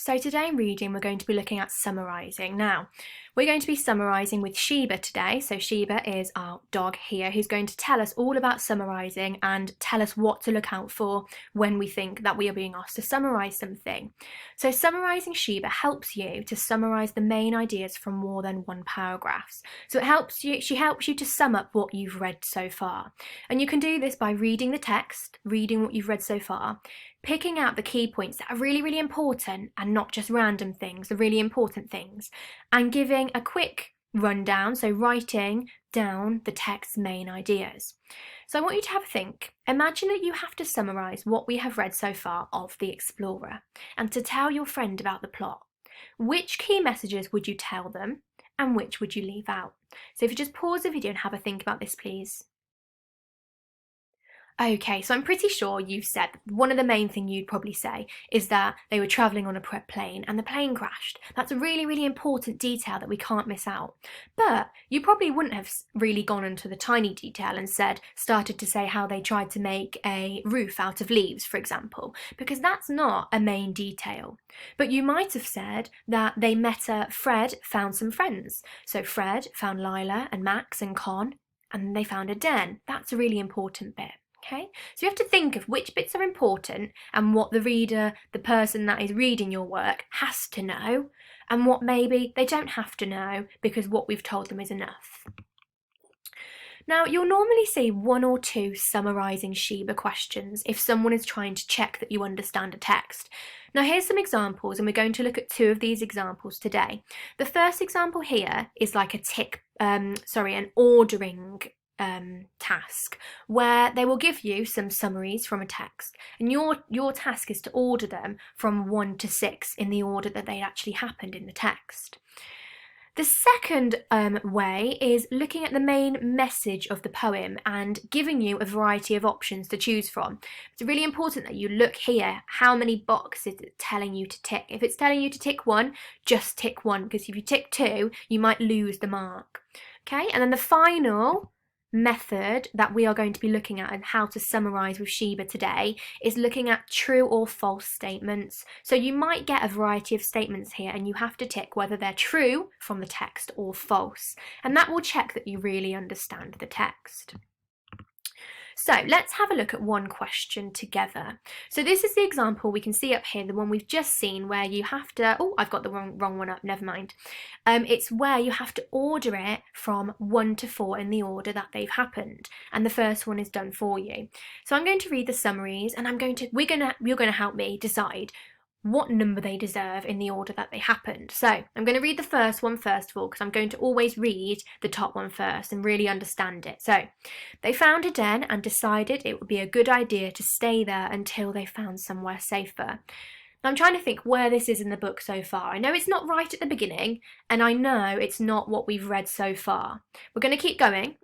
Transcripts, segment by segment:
So today in reading, we're going to be looking at summarising. Now, we're going to be summarising with Sheba today. So Sheba is our dog here who's going to tell us all about summarising and tell us what to look out for when we think that we are being asked to summarise something. So summarising Sheba helps you to summarise the main ideas from more than one paragraph. So she helps you to sum up what you've read so far. And you can do this by reading the text, reading what you've read so far, picking out the key points that are really, really important and not just random things, the really important things, and giving a quick rundown, so writing down the text's main ideas. So I want you to have a think. Imagine that you have to summarise what we have read so far of The Explorer and to tell your friend about the plot. Which key messages would you tell them and which would you leave out? So if you just pause the video and have a think about this, please. Okay, so I'm pretty sure you've said one of the main things you'd probably say is that they were travelling on a plane and the plane crashed. That's a really, really important detail that we can't miss out. But you probably wouldn't have really gone into the tiny detail and started to say how they tried to make a roof out of leaves, for example, because that's not a main detail. But you might have said that Fred found some friends. So Fred found Lila and Max and Con, and they found a den. That's a really important bit. Okay, so you have to think of which bits are important and what the reader, the person that is reading your work, has to know, and what maybe they don't have to know because what we've told them is enough. Now, you'll normally see one or two summarising Sheba questions if someone is trying to check that you understand a text. Now, here's some examples, and we're going to look at two of these examples today. The first example here is like an ordering task where they will give you some summaries from a text, and your task is to order them from 1 to 6 in the order that they actually happened in the text. The second way is looking at the main message of the poem and giving you a variety of options to choose from. It's really important that you look here, how many boxes it's telling you to tick. If it's telling you to tick 1, just tick 1, because if you tick 2, you might lose the mark. Okay, and then the final method that we are going to be looking at and how to summarise with Sheba today is looking at true or false statements. So you might get a variety of statements here and you have to tick whether they're true from the text or false, and that will check that you really understand the text. So let's have a look at one question together. So this is the example we can see up here, the one we've just seen, where you have to, oh, I've got the wrong one up, never mind. It's where you have to order it from 1 to 4 in the order that they've happened, and the first one is done for you. So I'm going to read the summaries, and you're going to help me decide what number they deserve in the order that they happened. So I'm going to read the first one first of all, because I'm going to always read the top one first and really understand it. So they found a den and decided it would be a good idea to stay there until they found somewhere safer. Now I'm trying to think where this is in the book so far. I know it's not right at the beginning, and I know it's not what we've read so far. We're going to keep going.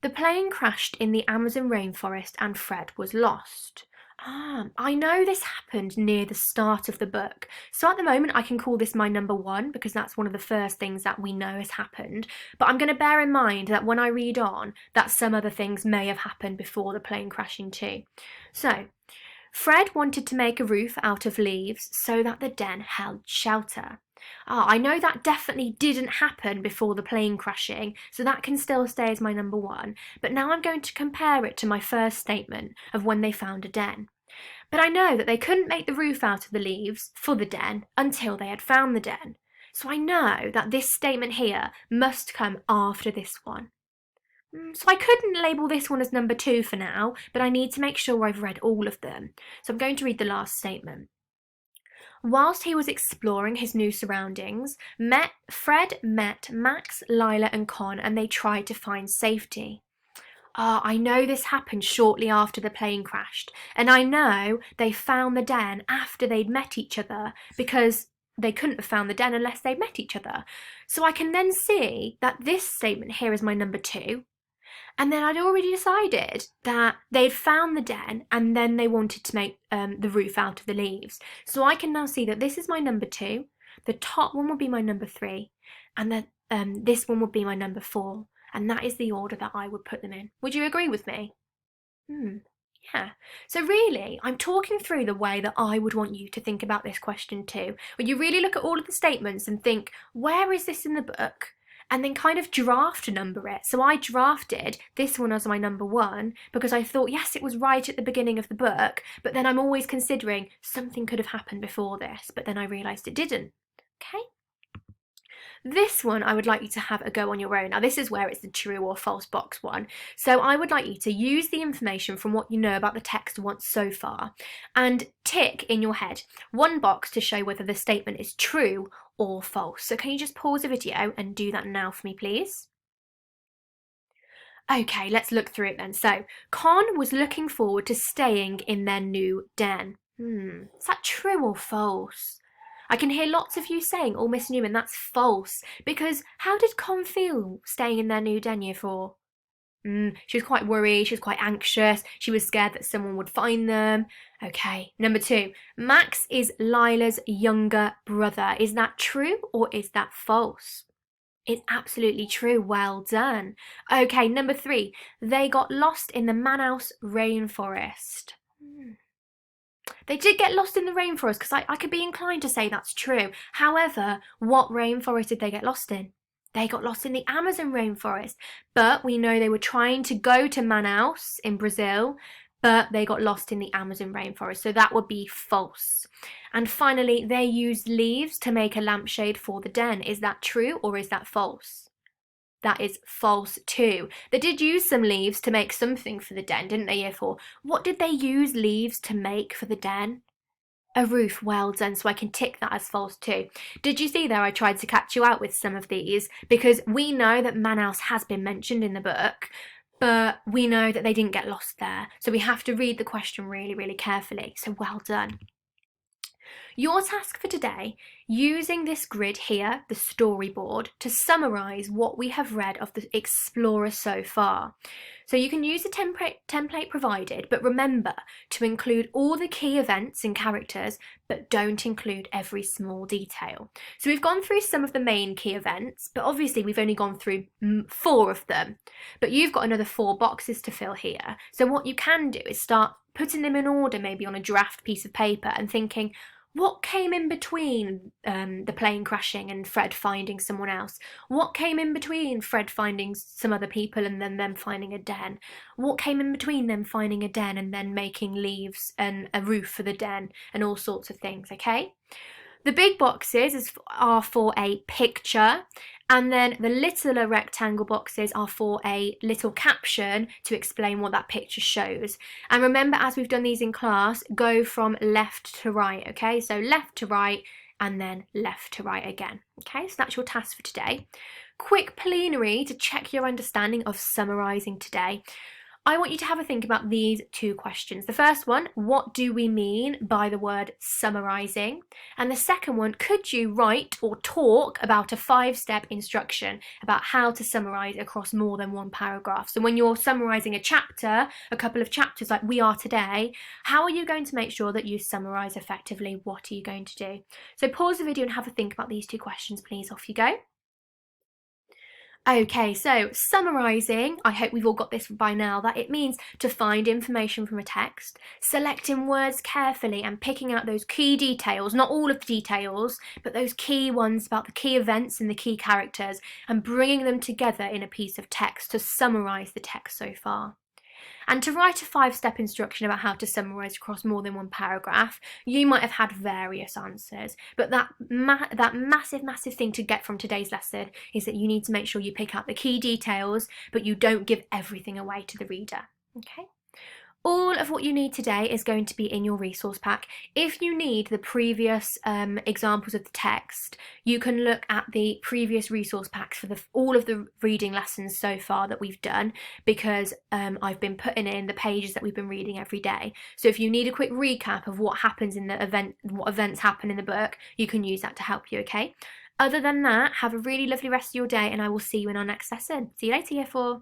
The plane crashed in the Amazon rainforest and Fred was lost. I know this happened near the start of the book. So at the moment I can call this my number 1 because that's one of the first things that we know has happened. But I'm going to bear in mind that when I read on, that some other things may have happened before the plane crashing too. So, Fred wanted to make a roof out of leaves so that the den held shelter. I know that definitely didn't happen before the plane crashing, so that can still stay as my number 1. But now I'm going to compare it to my first statement of when they found a den. But I know that they couldn't make the roof out of the leaves for the den until they had found the den. So I know that this statement here must come after this one. So I couldn't label this one as number 2 for now, but I need to make sure I've read all of them. So I'm going to read the last statement. Whilst he was exploring his new surroundings, Fred met Max, Lila and Con, and they tried to find safety. I know this happened shortly after the plane crashed, and I know they found the den after they'd met each other because they couldn't have found the den unless they'd met each other. So I can then see that this statement here is my number 2. And then I'd already decided that they'd found the den and then they wanted to make the roof out of the leaves. So I can now see that this is my number 2, the top one will be my number 3, and that this one would be my number 4. And that is the order that I would put them in. Would you agree with me? Yeah. So really, I'm talking through the way that I would want you to think about this question too. When you really look at all of the statements and think, where is this in the book? And then kind of draft number it. So I drafted this one as my number one because I thought, yes, it was right at the beginning of the book, but then I'm always considering something could have happened before this, but then I realised it didn't. Okay? This one I would like you to have a go on your own. Now this is where it's the true or false box one. So I would like you to use the information from what you know about the text once so far and tick in your head one box to show whether the statement is true or false. So can you just pause the video and do that now for me, please? Okay, let's look through it then. So Con was looking forward to staying in their new den. Is that true or false? I can hear lots of you saying, oh, Miss Newman, that's false. Because how did Con feel staying in their new den year 4? She was quite worried, she was quite anxious, she was scared that someone would find them. Okay, number 2. Max is Lila's younger brother. Is that true or is that false? It's absolutely true. Well done. Okay, number 3. They got lost in the Manaus rainforest. They did get lost in the rainforest because I could be inclined to say that's true. However, what rainforest did they get lost in? They got lost in the Amazon rainforest. But we know they were trying to go to Manaus in Brazil, but they got lost in the Amazon rainforest. So that would be false. And finally, they used leaves to make a lampshade for the den. Is that true or is that false? That is false too. They did use some leaves to make something for the den, didn't they, year 4? What did they use leaves to make for the den? A roof. Well done. So I can tick that as false too. Did you see there I tried to catch you out with some of these? Because we know that Manaus has been mentioned in the book, but we know that they didn't get lost there. So we have to read the question really, really carefully. So well done. Your task for today, using this grid here, the storyboard, to summarise what we have read of the Explorer so far. So you can use the template provided, but remember to include all the key events and characters, but don't include every small detail. So we've gone through some of the main key events, but obviously we've only gone through 4 of them. But you've got another 4 boxes to fill here. So what you can do is start putting them in order, maybe on a draft piece of paper, and thinking, what came in between the plane crashing and Fred finding someone else? What came in between Fred finding some other people and then them finding a den? What came in between them finding a den and then making leaves and a roof for the den and all sorts of things, okay? The big boxes are for a picture, and then the littler rectangle boxes are for a little caption to explain what that picture shows. And remember, as we've done these in class, go from left to right, okay? So left to right and then left to right again, okay? So that's your task for today. Quick plenary to check your understanding of summarising today. I want you to have a think about these 2 questions. The first one, what do we mean by the word summarising? And the second one, could you write or talk about a 5-step instruction about how to summarise across more than 1 paragraph? So when you're summarising a chapter, a couple of chapters like we are today, how are you going to make sure that you summarise effectively? What are you going to do? So pause the video and have a think about these 2 questions, please. Off you go. Okay, so summarising, I hope we've all got this by now, that it means to find information from a text, selecting words carefully and picking out those key details, not all of the details, but those key ones about the key events and the key characters, and bringing them together in a piece of text to summarise the text so far. And to write a 5-step instruction about how to summarise across more than 1 paragraph, you might have had various answers. But that massive thing to get from today's lesson is that you need to make sure you pick out the key details, but you don't give everything away to the reader. Okay? All of what you need today is going to be in your resource pack. If you need the previous examples of the text, you can look at the previous resource packs for all of the reading lessons so far that we've done, because I've been putting in the pages that we've been reading every day. So if you need a quick recap of what happens in the event, what events happen in the book, you can use that to help you, okay? Other than that, have a really lovely rest of your day, and I will see you in our next lesson. See you later, Year 4.